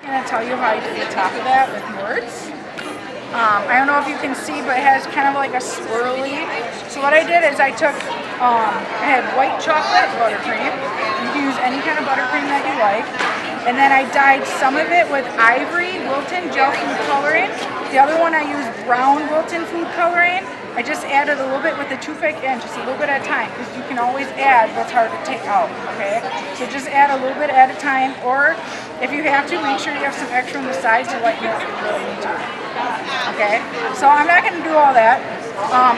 I'm going to tell you how I did the top of that with words. I don't know if you can see, but it has kind of like a swirly. So what I did is I took, I had white chocolate buttercream. You can use any kind of buttercream that you like. And then I dyed some of it with Ivory Wilton Gel Food Coloring. The other one I used brown Wilton Food Coloring. I just added a little bit with the toothpick in, just a little bit at a time, because you can always add what's hard to take out, okay? So just add a little bit at a time, or if you have to, make sure you have some extra on the sides to lighten it up if you really need to, okay? So I'm not gonna do all that.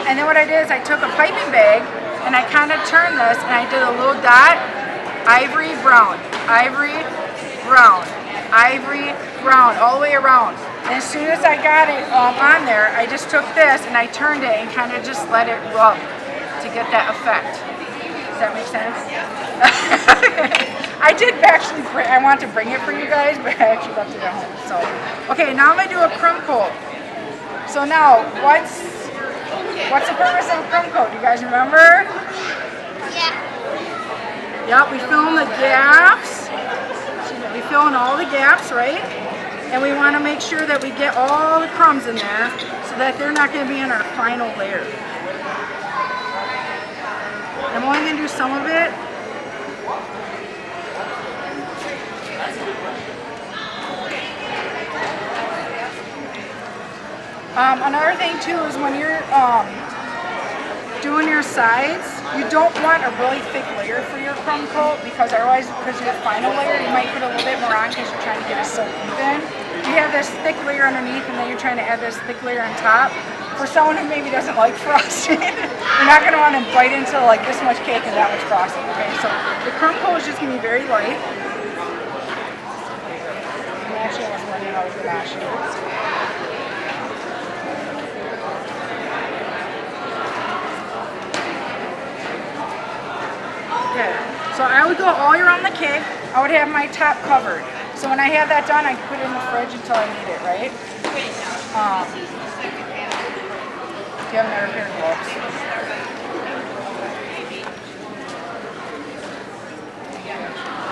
And then what I did is I took a piping bag, and I kind of turned this, and I did a little dot, ivory, brown, ivory, brown, ivory, brown, all the way around. And as soon as I got it on there, I just took this and I turned it and kind of just let it rub to get that effect. Does that make sense? I did actually I want to bring it for you guys, but I actually left it at home. So, okay, now I'm gonna do a crumb coat. So now, what's the purpose of a crumb coat? Do you guys remember? Yeah. Yep, we fill in the gaps. We fill in all the gaps, right? And we want to make sure that we get all the crumbs in there so that they're not going to be in our final layer. I'm only going to do some of it. Another thing too is when you're doing your sides, you don't want a really thick layer for your crumb coat, because otherwise, because your final layer, you might put a little bit more on because you're trying to get it so even. You have this thick layer underneath, and then you're trying to add this thick layer on top. For someone who maybe doesn't like frosting, you're not going to want to bite into like this much cake and that much frosting. Okay, so the crumb coat is just going to be very light. And actually, I was running out of ganache here. Okay, so I would go all around the cake. I would have my top covered. So when I have that done, I can put it in the fridge until I need it, right? Do you have another pair of gloves?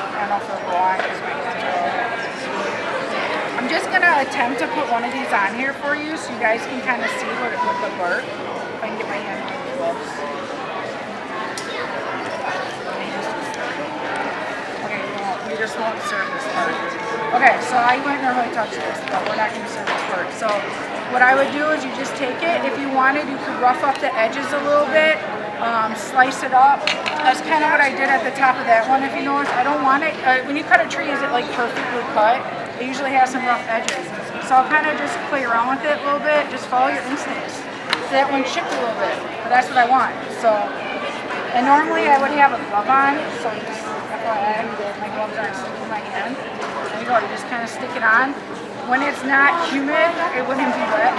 I don't know if they'll go on because my hands are all. I'm just going to attempt to put one of these on here for you so you guys can kind of see what it would work. If I can get my hand on the gloves. We just won't serve this part. Okay, so I wouldn't normally touch this, but we're not going to serve this part. So what I would do is you just take it. If you wanted, you could rough up the edges a little bit, slice it up. That's kind of what I did at the top of that one. If you notice, I don't want it, when you cut a tree, is it like perfectly cut? It usually has some rough edges. So I'll kind of just play around with it a little bit, just follow your instincts. So that one chipped a little bit, but that's what I want. So, and normally I would have a glove on, so just FYI, my gloves aren't sticking in my hand. There you go, you just kind of stick it on. When it's not humid, it wouldn't be wet.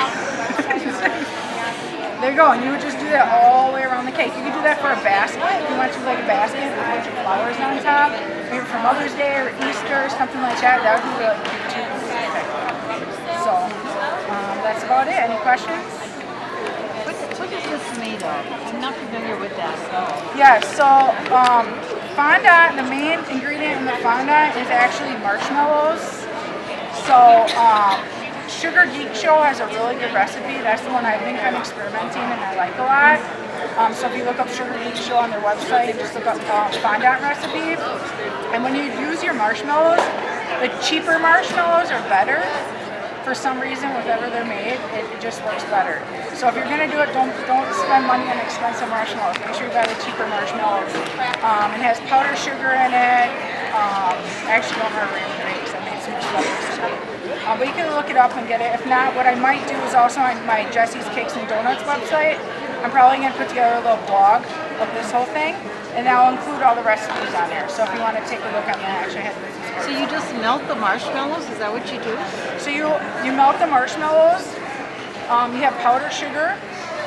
There you go, and you would just do that all the way around the cake. You could do that for a basket, if you want to do like a basket with a bunch of flowers on top, maybe for Mother's Day or Easter or something like that. That would be really cute too. So, that's about it. Any questions? What is this made of? I'm not familiar with that at all. Yeah, so fondant, the main ingredient in the fondant is actually marshmallows. So Sugar Geek Show has a really good recipe. That's the one I've been kind of experimenting and I like a lot. So if you look up Sugar Geek Show on their website, just look up fondant recipe. And when you use your marshmallows, the cheaper marshmallows are better. For some reason, whatever they're made, it just works better. So if you're gonna do it, don't spend money on expensive marshmallows. Make sure you buy the cheaper marshmallows. It has powdered sugar in it. I actually don't remember any grapes. I made some stuff. But you can look it up and get it. If not, what I might do is also on my Jesse's Cakes and Donuts website. I'm probably gonna put together a little blog of this whole thing, and I'll include all the recipes on there. So if you want to take a look on that, actually I have business cards. So you just melt the marshmallows? Is that what you do? So you melt the marshmallows. You have powdered sugar,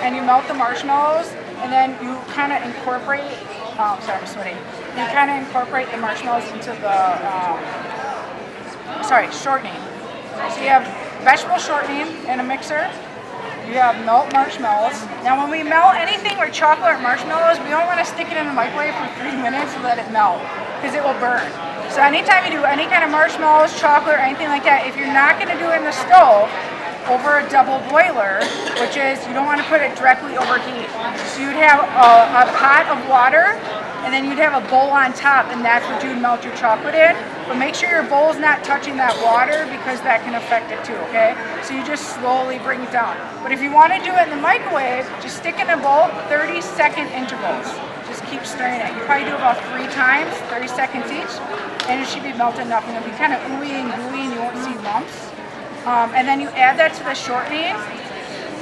and you melt the marshmallows, and then you kind of incorporate. Sorry, I'm sweating. You kind of incorporate the marshmallows into the shortening. So you have vegetable shortening in a mixer. You have melt marshmallows. Now when we melt anything with chocolate or marshmallows, we don't want to stick it in the microwave for 3 minutes so that it melts, because it will burn. So anytime you do any kind of marshmallows, chocolate, or anything like that, if you're not going to do it in the stove, over a double boiler, which is you don't want to put it directly over heat. So you'd have a pot of water, and then you'd have a bowl on top, and that's what you'd melt your chocolate in. But make sure your bowl's not touching that water because that can affect it too, okay? So you just slowly bring it down. But if you want to do it in the microwave, just stick in a bowl, 30-second intervals. Just keep stirring it. You probably do about 3 times, 30 seconds each, and it should be melted enough. And it'll be kind of ooey and gooey, and you won't see lumps. And then you add that to the shortening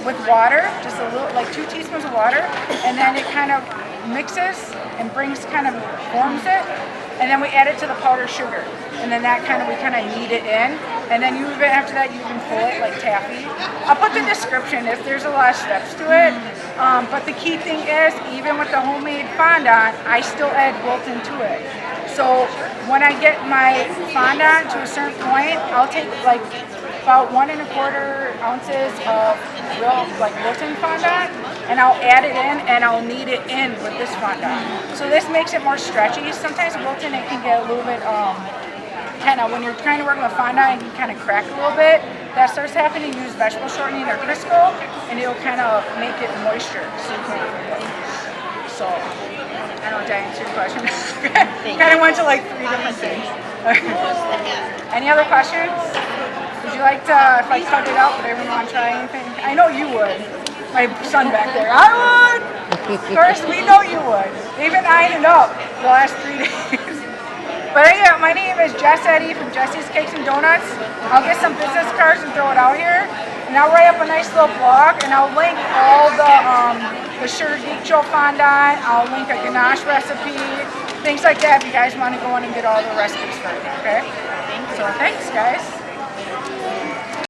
with water, just a little, like 2 teaspoons of water, and then it kind of mixes and forms it, and then we add it to the powdered sugar, and then we kind of knead it in, and then after that you can pull it like taffy. I'll put the description if there's a lot of steps to it, but the key thing is, even with the homemade fondant, I still add Wilton to it. So when I get my fondant to a certain point, I'll take like about 1 1/4 ounces of real Wilton fondant, and I'll add it in and I'll knead it in with this fondant. So this makes it more stretchy. Sometimes Wilton, it can get a little bit when you're trying to work with fondant, it can kind of crack a little bit. That starts happening. Use vegetable shortening or Crisco, and it'll kind of make it moisture. So I don't know, did I answer your question? Kind of went to like 3 different things. Any other questions? Would you like to, if I cut it out, would everyone want to try anything? I know you would. My son back there. I would! Of course, we know you would. They've been eyeing it up the last 3 days. But yeah, my name is Jess Eddy from Jesse's Cakes and Donuts. I'll get some business cards and throw it out here. And I'll write up a nice little blog, and I'll link all the Churriguito fondant. I'll link a ganache recipe, things like that if you guys want to go in and get all the recipes for it, okay? So thanks, guys.